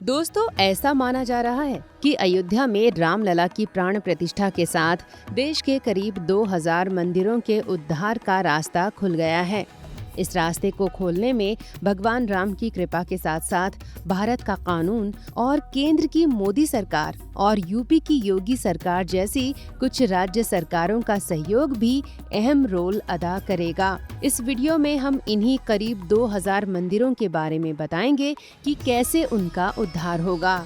दोस्तों, ऐसा माना जा रहा है कि अयोध्या में रामलला की प्राण प्रतिष्ठा के साथ देश के करीब 2000 मंदिरों के उद्धार का रास्ता खुल गया है। इस रास्ते को खोलने में भगवान राम की कृपा के साथ साथ भारत का कानून और केंद्र की मोदी सरकार और यूपी की योगी सरकार जैसी कुछ राज्य सरकारों का सहयोग भी अहम रोल अदा करेगा। इस वीडियो में हम इन्हीं करीब 2000 मंदिरों के बारे में बताएंगे कि कैसे उनका उद्धार होगा।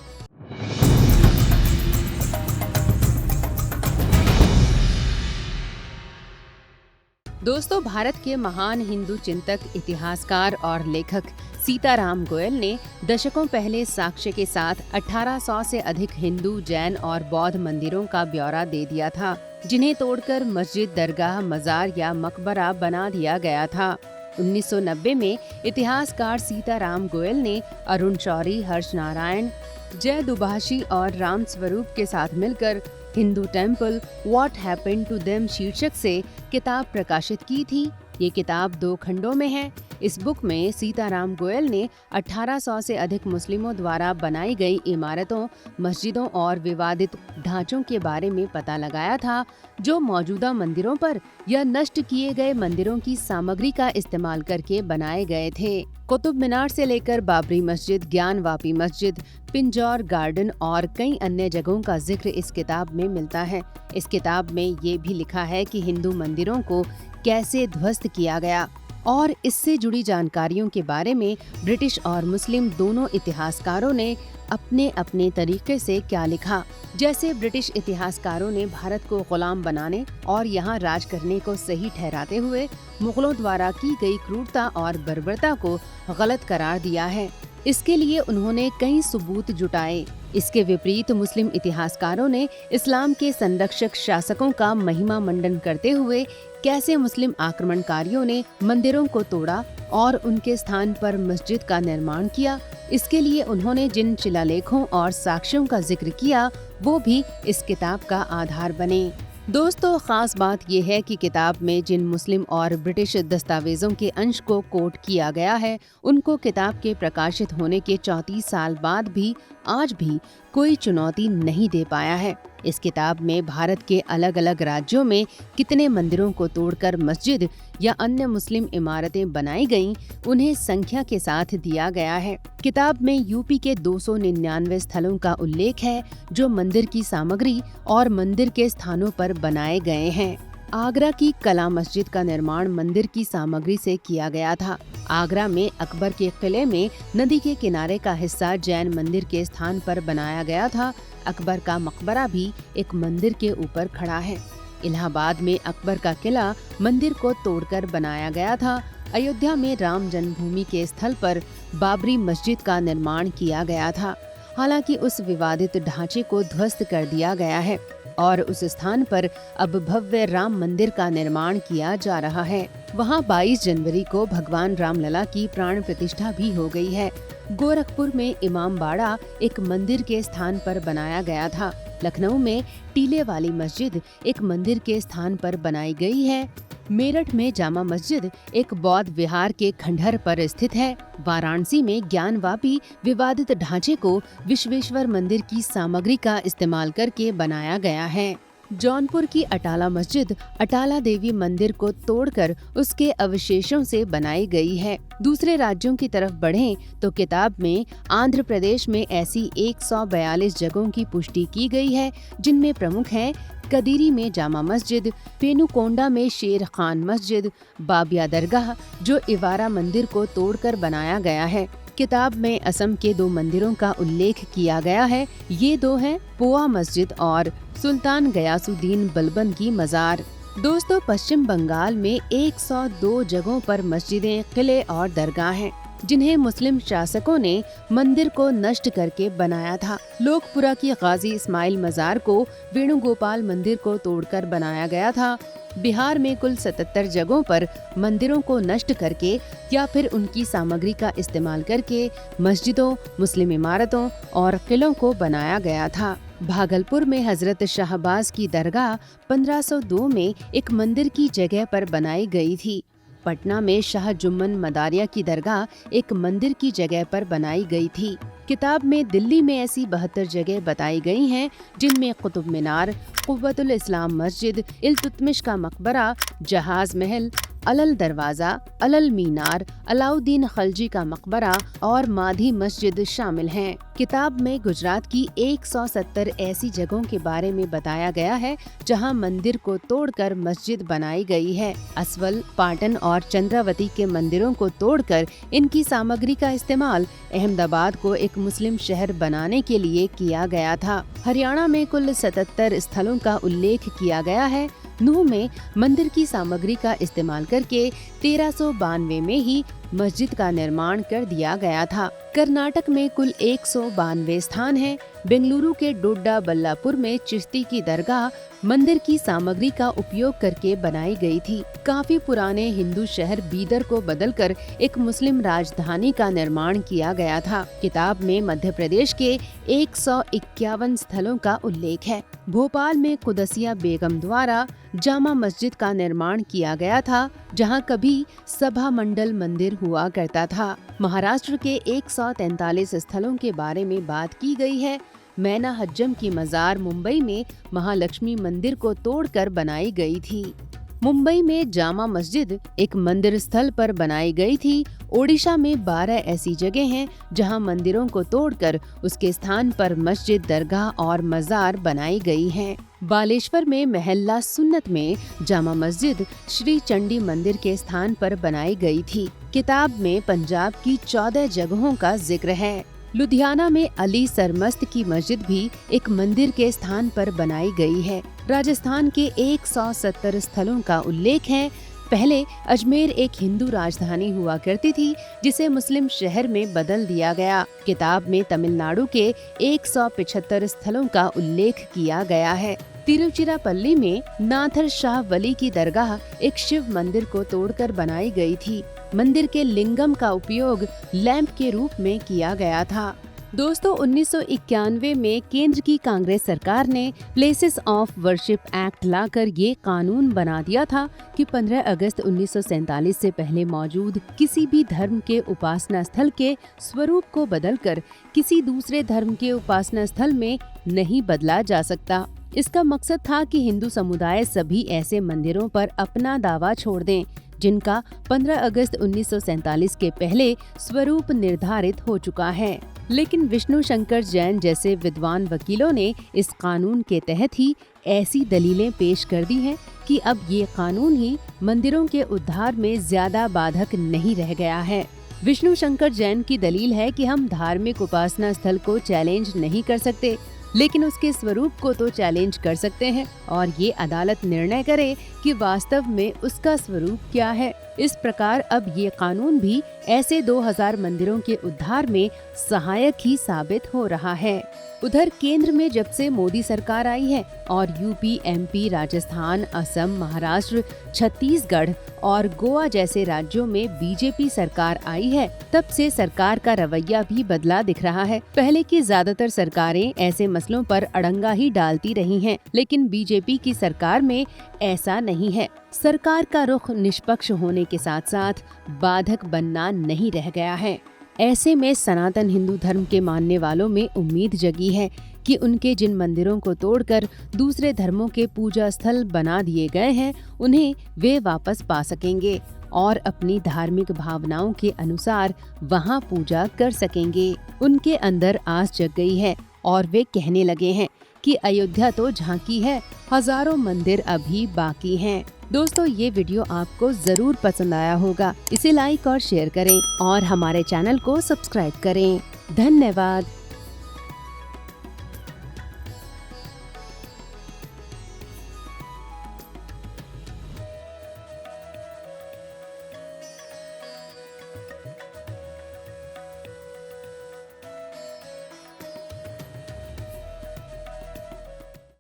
दोस्तों, भारत के महान हिंदू चिंतक, इतिहासकार और लेखक सीताराम गोयल ने दशकों पहले साक्ष्य के साथ 1800 से अधिक हिंदू, जैन और बौद्ध मंदिरों का ब्यौरा दे दिया था, जिन्हें तोड़कर मस्जिद, दरगाह, मजार या मकबरा बना दिया गया था। 1990 में इतिहासकार सीताराम गोयल ने अरुण शौरी, हर्ष नारायण, जय दुभाषी और राम स्वरूप के साथ मिलकर Hindu temple what happened to them शीर्षक से किताब प्रकाशित की थी। ये किताब 2 खंडों में है। इस बुक में सीताराम गोयल ने 1800 से अधिक मुस्लिमों द्वारा बनाई गई इमारतों, मस्जिदों और विवादित ढांचों के बारे में पता लगाया था, जो मौजूदा मंदिरों पर या नष्ट किए गए मंदिरों की सामग्री का इस्तेमाल करके बनाए गए थे। कुतुब मीनार से लेकर बाबरी मस्जिद, ज्ञानवापी मस्जिद, पिंजौर गार्डन और कई अन्य जगहों का जिक्र इस किताब में मिलता है। इस किताब में ये भी लिखा है कि हिंदू मंदिरों को कैसे ध्वस्त किया गया और इससे जुड़ी जानकारियों के बारे में ब्रिटिश और मुस्लिम दोनों इतिहासकारों ने अपने अपने तरीके से क्या लिखा। जैसे ब्रिटिश इतिहासकारों ने भारत को गुलाम बनाने और यहाँ राज करने को सही ठहराते हुए मुगलों द्वारा की गई क्रूरता और बर्बरता को गलत करार दिया है। इसके लिए उन्होंने कई सबूत जुटाए। इसके विपरीत मुस्लिम इतिहासकारों ने इस्लाम के संरक्षक शासकों का महिमा मंडन करते हुए कैसे मुस्लिम आक्रमणकारियों ने मंदिरों को तोड़ा और उनके स्थान पर मस्जिद का निर्माण किया। इसके लिए उन्होंने जिन शिलालेखों और साक्ष्यों का जिक्र किया, वो भी इस किताब का आधार बने। दोस्तों, खास बात यह है कि किताब में जिन मुस्लिम और ब्रिटिश दस्तावेजों के अंश को कोट किया गया है, उनको किताब के प्रकाशित होने के 34 साल बाद भी आज भी कोई चुनौती नहीं दे पाया है। इस किताब में भारत के अलग अलग राज्यों में कितने मंदिरों को तोड़कर मस्जिद या अन्य मुस्लिम इमारतें बनाई गईं, उन्हें संख्या के साथ दिया गया है। किताब में यूपी के 299 स्थलों का उल्लेख है, जो मंदिर की सामग्री और मंदिर के स्थानों पर बनाए गए हैं। आगरा की कला मस्जिद का निर्माण मंदिर की सामग्री से किया गया था। आगरा में अकबर के किले में नदी के किनारे का हिस्सा जैन मंदिर के स्थान पर बनाया गया था। अकबर का मकबरा भी एक मंदिर के ऊपर खड़ा है। इलाहाबाद में अकबर का किला मंदिर को तोड़कर बनाया गया था। अयोध्या में राम जन्मभूमि के स्थल पर बाबरी मस्जिद का निर्माण किया गया था। हालांकि उस विवादित ढांचे को ध्वस्त कर दिया गया है और उस स्थान पर अब भव्य राम मंदिर का निर्माण किया जा रहा है। वहां 22 जनवरी को भगवान रामलला की प्राण प्रतिष्ठा भी हो गई है। गोरखपुर में इमामबाड़ा एक मंदिर के स्थान पर बनाया गया था। लखनऊ में टीले वाली मस्जिद एक मंदिर के स्थान पर बनाई गई है। मेरठ में जामा मस्जिद एक बौद्ध विहार के खंडहर पर स्थित है। वाराणसी में ज्ञानवापी विवादित ढांचे को विश्वेश्वर मंदिर की सामग्री का इस्तेमाल करके बनाया गया है। जौनपुर की अटाला मस्जिद अटाला देवी मंदिर को तोड़कर उसके अवशेषों से बनाई गई है। दूसरे राज्यों की तरफ बढ़ें तो किताब में आंध्र प्रदेश में ऐसी 142 जगहों की पुष्टि की गई है, जिनमें प्रमुख हैं कदीरी में जामा मस्जिद, पेनुकोंडा में शेर खान मस्जिद, बाबिया दरगाह, जो इवारा मंदिर को तोड़कर बनाया गया है। किताब में असम के 2 मंदिरों का उल्लेख किया गया है। ये 2 हैं पोआ मस्जिद और सुल्तान गयासुद्दीन बलबन की मजार। दोस्तों, पश्चिम बंगाल में 102 जगहों पर मस्जिदें, किले और दरगाह हैं, जिन्हें मुस्लिम शासकों ने मंदिर को नष्ट करके बनाया था। लोकपुरा की गाजी इस्माइल मजार को वेणुगोपाल मंदिर को तोड़कर बनाया गया था। बिहार में कुल 77 जगहों पर मंदिरों को नष्ट करके या फिर उनकी सामग्री का इस्तेमाल करके मस्जिदों, मुस्लिम इमारतों और किलों को बनाया गया था। भागलपुर में हजरत शाहबाज की दरगाह 1502 में एक मंदिर की जगह पर बनाई गई थी। पटना में शाह जुम्मन मदारिया की दरगाह एक मंदिर की जगह पर बनाई गई थी। किताब में दिल्ली में ऐसी 72 जगह बताई गई हैं जिनमें कुतुब मीनार, कुव्वतुल इस्लाम मस्जिद, इल्तुतमिश का मकबरा, जहाज महल, अलल दरवाजा, अलल मीनार, अलाउद्दीन खलजी का मकबरा और माधी मस्जिद शामिल हैं। किताब में गुजरात की 170 ऐसी जगहों के बारे में बताया गया है जहां मंदिर को तोड़कर मस्जिद बनाई गई है। असवल, पाटन और चंद्रावती के मंदिरों को तोड़कर इनकी सामग्री का इस्तेमाल अहमदाबाद को एक मुस्लिम शहर बनाने के लिए किया गया था। हरियाणा में कुल 77 स्थलों का उल्लेख किया गया है। नूह में मंदिर की सामग्री का इस्तेमाल करके 1392 में ही मस्जिद का निर्माण कर दिया गया था। कर्नाटक में कुल 192 स्थान हैं। बेंगलुरु के डोड्डा बल्लापुर में चिश्ती की दरगाह मंदिर की सामग्री का उपयोग करके बनाई गई थी। काफी पुराने हिंदू शहर बीदर को बदलकर एक मुस्लिम राजधानी का निर्माण किया गया था। किताब में मध्य प्रदेश के 151 स्थलों का उल्लेख है। भोपाल में कुदसिया बेगम द्वारा जामा मस्जिद का निर्माण किया गया था, जहां कभी सभा मंडल मंदिर हुआ करता था। महाराष्ट्र के 143 स्थलों के बारे में बात की गई है। मैना हज्जम की मजार मुंबई में महालक्ष्मी मंदिर को तोड़कर बनाई गई थी। मुंबई में जामा मस्जिद एक मंदिर स्थल पर बनाई गई थी। ओडिशा में 12 ऐसी जगह हैं जहां मंदिरों को तोड़कर उसके स्थान पर मस्जिद, दरगाह और मजार बनाई गई हैं। बालेश्वर में महल्ला सुन्नत में जामा मस्जिद श्री चंडी मंदिर के स्थान पर बनाई गई थी। किताब में पंजाब की 14 जगहों का जिक्र है। लुधियाना में अली सरमस्त की मस्जिद भी एक मंदिर के स्थान पर बनाई गई है। राजस्थान के 170 स्थलों का उल्लेख है। पहले अजमेर एक हिंदू राजधानी हुआ करती थी, जिसे मुस्लिम शहर में बदल दिया गया। किताब में तमिलनाडु के 175 स्थलों का उल्लेख किया गया है। तिरुचिरापल्ली में नाथर शाह वली की दरगाह एक शिव मंदिर को तोड़कर बनाई गई थी। मंदिर के लिंगम का उपयोग लैंप के रूप में किया गया था। दोस्तों, 1991 में केंद्र की कांग्रेस सरकार ने प्लेसेस ऑफ वर्शिप एक्ट लाकर ये कानून बना दिया था कि 15 अगस्त 1947 से पहले मौजूद किसी भी धर्म के उपासना स्थल के स्वरूप को बदलकर किसी दूसरे धर्म के उपासना स्थल में नहीं बदला जा सकता। इसका मकसद था कि हिंदू समुदाय सभी ऐसे मंदिरों पर अपना दावा छोड़ दें जिनका 15 अगस्त 1947 के पहले स्वरूप निर्धारित हो चुका है। लेकिन विष्णु शंकर जैन जैसे विद्वान वकीलों ने इस कानून के तहत ही ऐसी दलीलें पेश कर दी हैं कि अब ये कानून ही मंदिरों के उद्धार में ज्यादा बाधक नहीं रह गया है। विष्णु शंकर जैन की दलील है कि हम धार्मिक उपासना स्थल को चैलेंज नहीं कर सकते, लेकिन उसके स्वरूप को तो चैलेंज कर सकते हैं और ये अदालत निर्णय करे कि वास्तव में उसका स्वरूप क्या है। इस प्रकार अब ये कानून भी ऐसे 2000 मंदिरों के उद्धार में सहायक ही साबित हो रहा है। उधर केंद्र में जब से मोदी सरकार आई है और यूपी, एमपी, राजस्थान, असम, महाराष्ट्र, छत्तीसगढ़ और गोवा जैसे राज्यों में बीजेपी सरकार आई है, तब से सरकार का रवैया भी बदला दिख रहा है। पहले की ज्यादातर सरकारें ऐसे मसलों पर अड़ंगा ही डालती रही हैं, लेकिन बीजेपी की सरकार में ऐसा नहीं है। सरकार का रुख निष्पक्ष होने के साथ साथ बाधक बनना नहीं रह गया है। ऐसे में सनातन हिंदू धर्म के मानने वालों में उम्मीद जगी है कि उनके जिन मंदिरों को तोड़कर दूसरे धर्मों के पूजा स्थल बना दिए गए हैं, उन्हें वे वापस पा सकेंगे और अपनी धार्मिक भावनाओं के अनुसार वहां पूजा कर सकेंगे। उनके अंदर आस जग गई है और वे कहने लगे हैं कि अयोध्या तो झांकी है, हजारों मंदिर अभी बाकी हैं। दोस्तों, ये वीडियो आपको जरूर पसंद आया होगा। इसे लाइक और शेयर करें और हमारे चैनल को सब्सक्राइब करें। धन्यवाद।